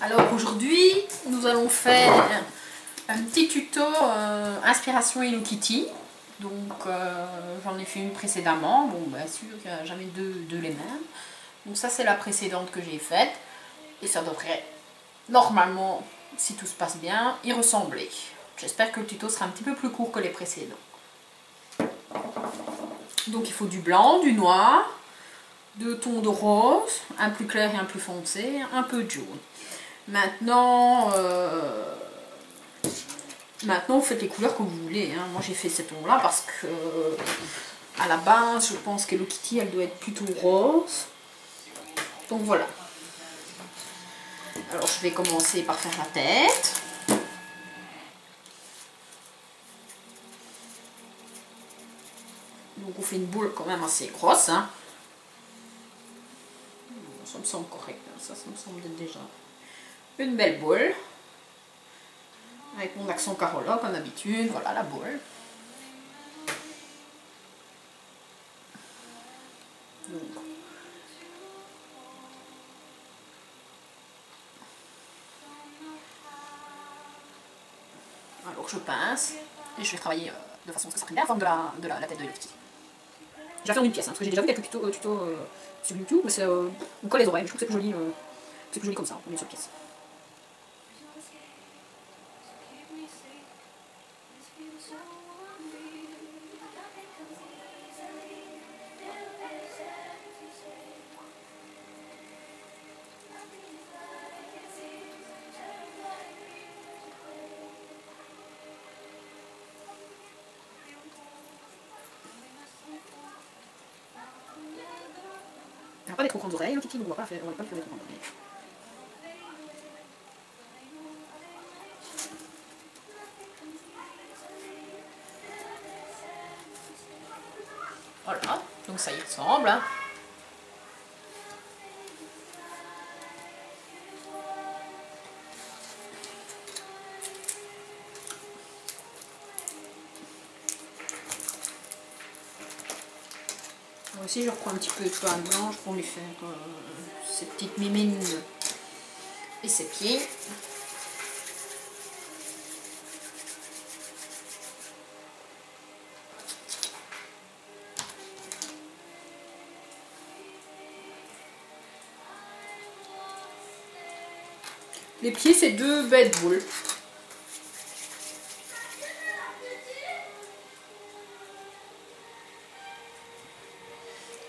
Alors aujourd'hui, nous allons faire un petit tuto inspiration Hello Kitty. Donc j'en ai fait une précédemment. Bon, bien sûr, il n'y a jamais deux les mêmes. Donc ça, c'est la précédente que j'ai faite. Et ça devrait, normalement, si tout se passe bien, y ressembler. J'espère que le tuto sera un petit peu plus court que les précédents. Donc il faut du blanc, du noir, deux tons de rose, un plus clair et un plus foncé, un peu de jaune. Maintenant, vous faites les couleurs que vous voulez. Hein. Moi j'ai fait ces tons là parce que à la base je pense que Hello Kitty elle doit être plutôt rose. Donc voilà. Alors je vais commencer par faire la tête. Donc on fait une boule quand même assez grosse. Hein. Ça me semble correct. Hein. Ça me semble déjà une belle boule. Avec mon accent Carola comme d'habitude. Voilà la boule. Donc, alors je pince et je vais travailler de façon à ce que ça prenne bien la forme de la tête de Hello Kitty. Je vais faire en une pièce, hein, parce que j'ai déjà vu quelques tutos sur YouTube, mais c'est on colle les oreilles, je trouve que c'est plus joli comme ça, en une seule pièce. Il n'y a pas des trop grandes oreilles, Hello Kitty, donc on va pas faire des trop grandes oreilles. Voilà, donc ça y ressemble. Hein. Moi aussi je reprends un petit peu de pâte blanche pour lui faire ses petites mimines et ses pieds. Les pieds, c'est deux bêtes boules.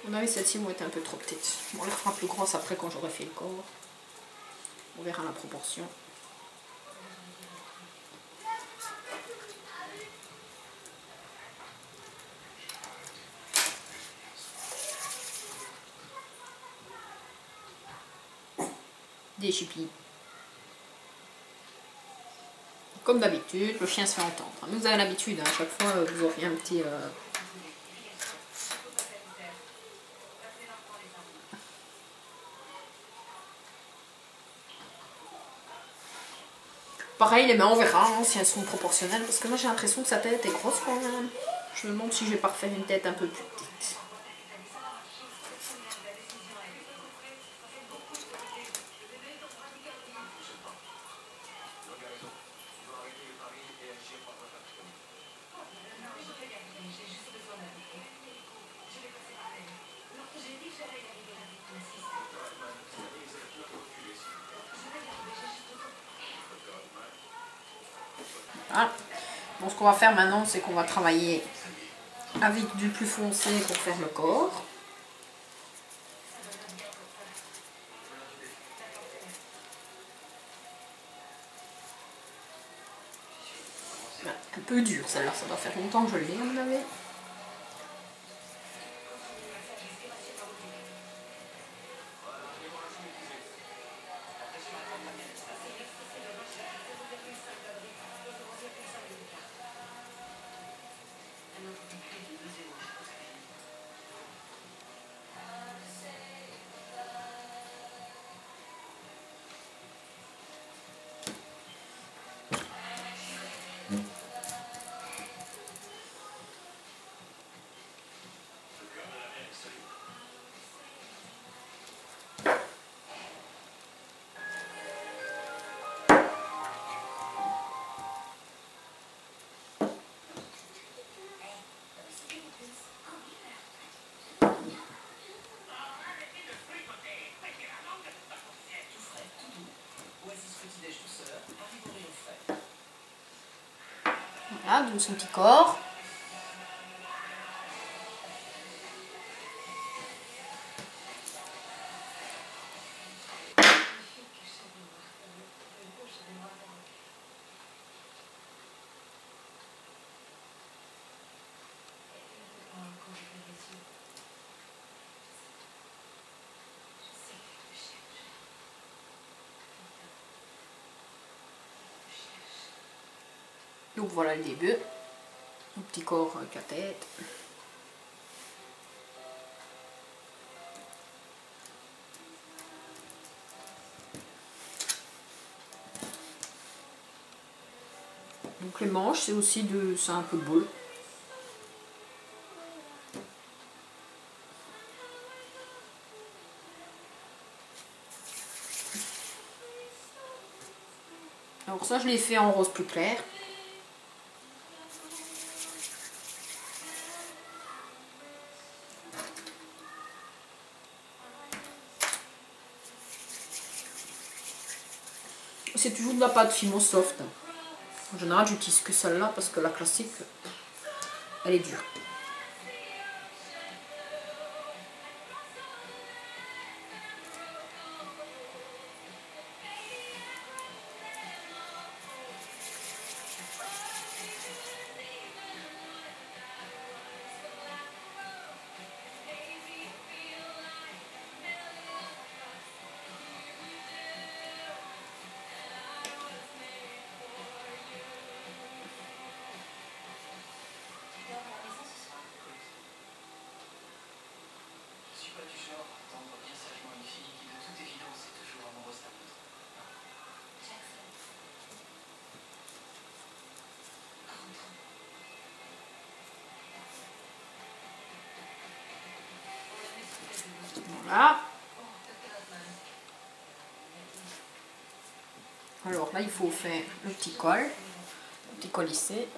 On avait celle-ci, moi, était un peu trop petite. Bon, on la fera plus grosse après quand j'aurai fait le corps. On verra la proportion. Des chippies. Comme d'habitude, le chien se fait entendre. Vous avez l'habitude, hein, à chaque fois vous aurez un petit... Pareil, les mains, on verra hein, si elles sont proportionnelles. Parce que moi j'ai l'impression que sa tête est grosse quand même. Je me demande si je vais pas refaire une tête un peu plus petite. Voilà. Bon, ce qu'on va faire maintenant, c'est qu'on va travailler avec du plus foncé pour faire le corps. Un peu dur celle-là, ça doit faire longtemps que je l'ai à mon avis. Voilà, donne son petit corps. Donc voilà le début. Un petit corps avec la tête. Donc les manches, c'est aussi c'est un peu de boule. Alors ça, je l'ai fait en rose plus clair. C'est toujours de la pâte Fimo Soft. En général, j'utilise que celle-là parce que la classique, elle est dure. Voilà. Alors là, il faut faire le petit col, le petit col lissé.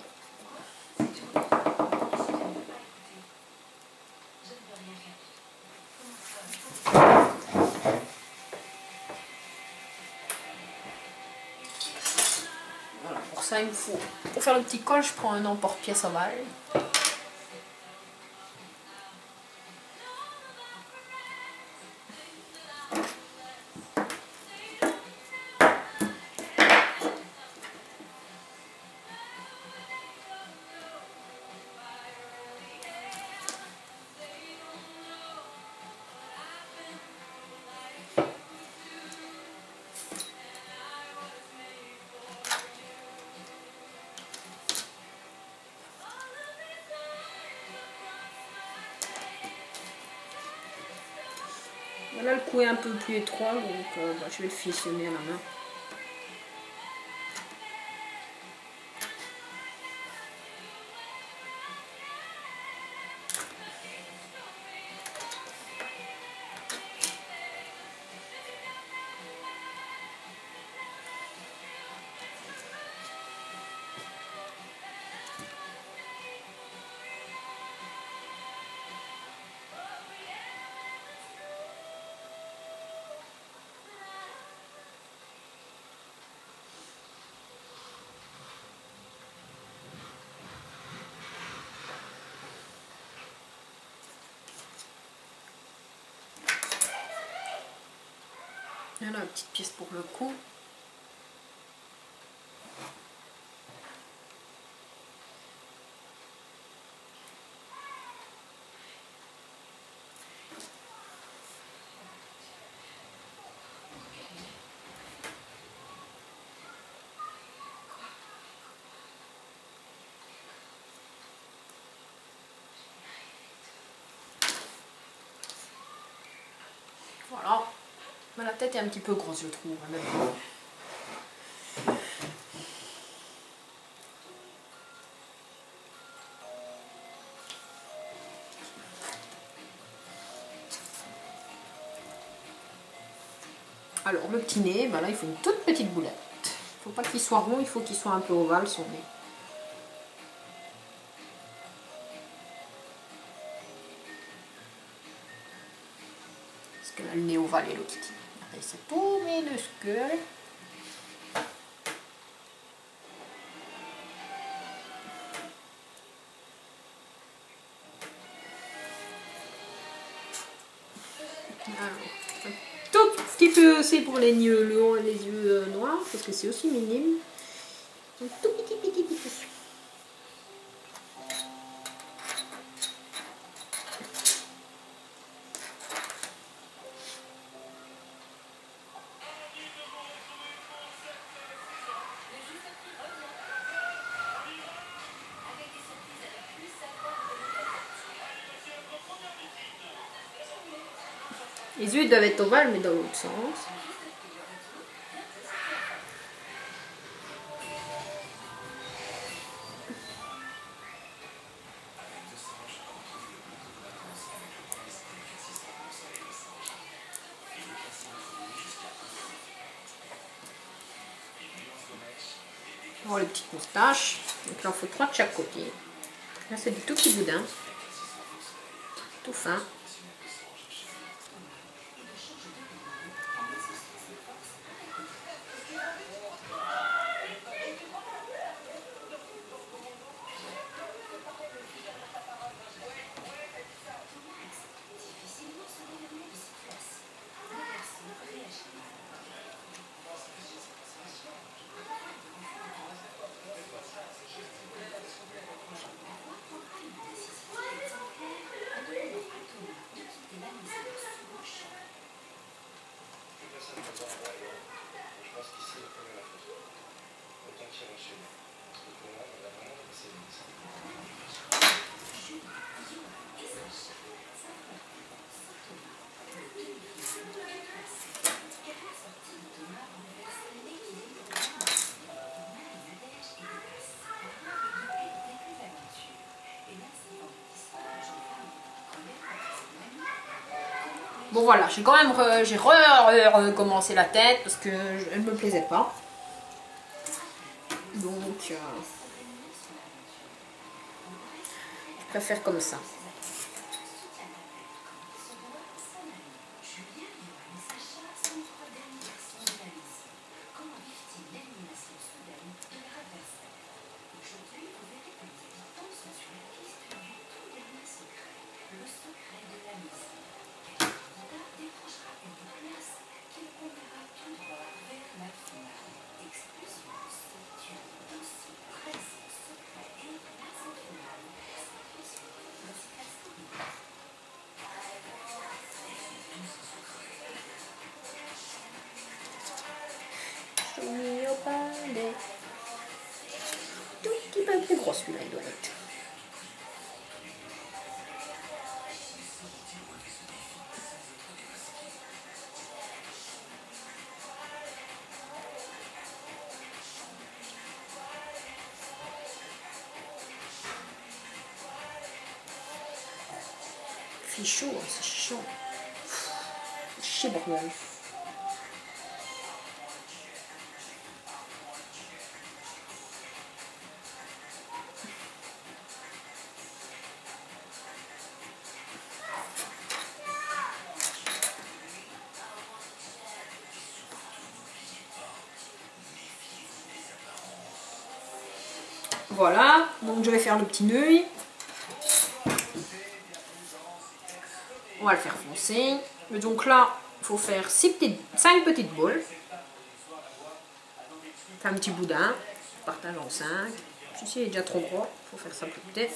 Voilà, pour ça, il me faut, pour faire le petit col, je prends un emporte-pièce ovale. Là, le cou est un peu plus étroit, donc je vais le fiçonner à la main. Voilà, une petite pièce pour le cou. Voilà. Mais la tête est un petit peu grosse, je trouve. Alors, le petit nez, ben là, il faut une toute petite boulette. Il ne faut pas qu'il soit rond, il faut qu'il soit un peu ovale, son nez. Parce que là, le nez ovale Hello Kitty. Après, c'est tout minuscule. petit peu aussi pour les yeux, les yeux noirs, parce que c'est aussi minime. Donc, tout petit. Les yeux doivent être ovales, mais dans l'autre sens. Voilà les petites moustaches. Donc là, il en faut 3 de chaque côté. Là, c'est du tout petit boudin. Tout fin. Bon voilà, j'ai quand même recommencé la tête parce que elle me plaisait pas. Donc je préfère comme ça. Tout petit peu plus gros celui-là, il doit être. C'est chaud, c'est chaud. C'est bordel. Voilà, donc je vais faire le petit nœud. On va le faire foncer. Et donc là, il faut faire 5 petites boules. Enfin, un petit boudin. Je partage en 5. Celui-ci est déjà trop gros. Il faut faire ça plus petit.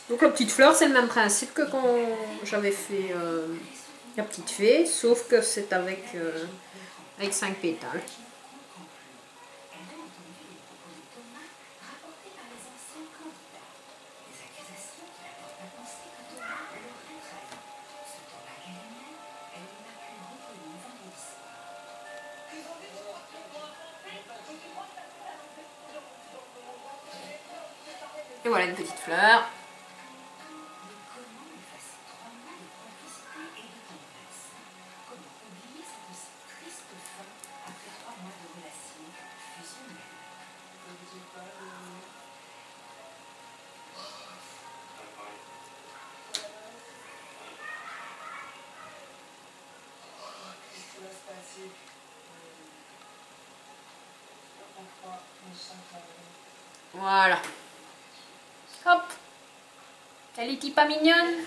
Donc la petite fleur, c'est le même principe que quand j'avais fait la petite fée, sauf que c'est avec 5 pétales. Et voilà une petite fleur. Voilà. Hop. Elle est pas mignonne.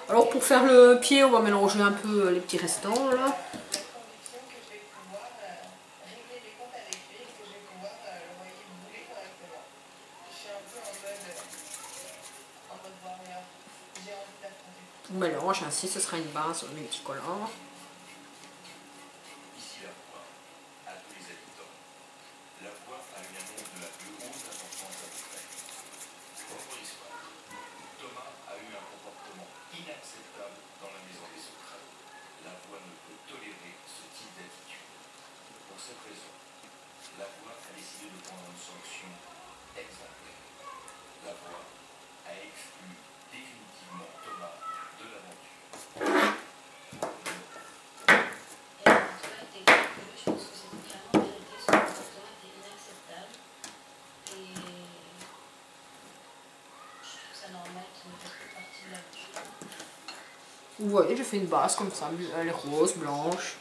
Alors pour faire le pied, on va mélanger un peu les petits restants là. On mélange ainsi, ce sera une base sur mes petits collants. Vous voyez, je fais une base comme ça, elle est rose, blanche.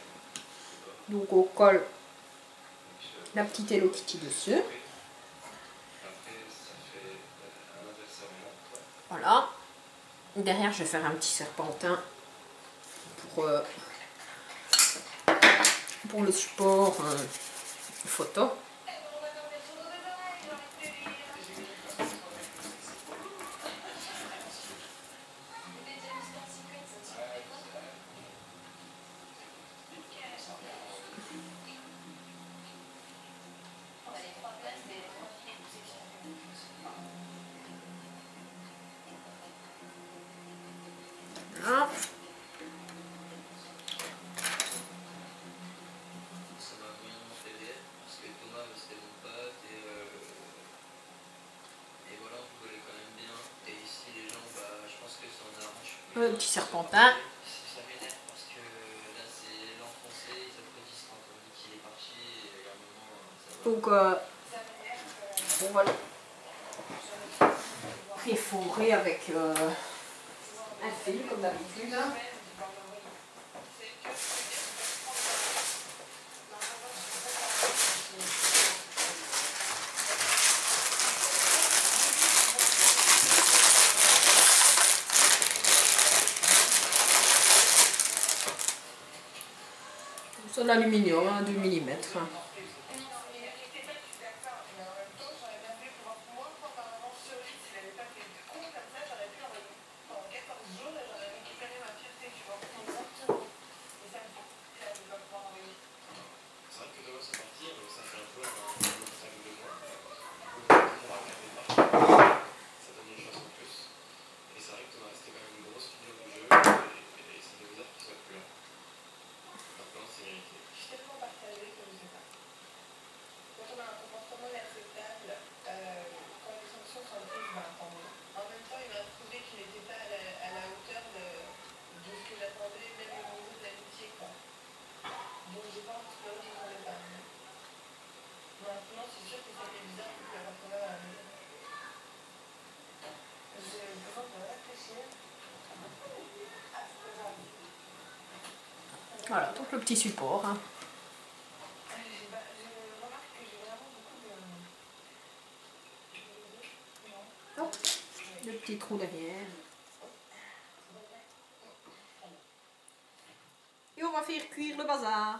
Donc on colle la petite Hello Kitty dessus. Voilà. Derrière, je vais faire un petit serpentin pour le support photo. Voilà. Le petit serpentin. Donc on va le réforer avec un fil comme d'habitude. C'est de l'aluminium, 2 mm. Voilà, donc le petit support. Hein. Hop, le petit trou derrière. Et on va faire cuire le bazar.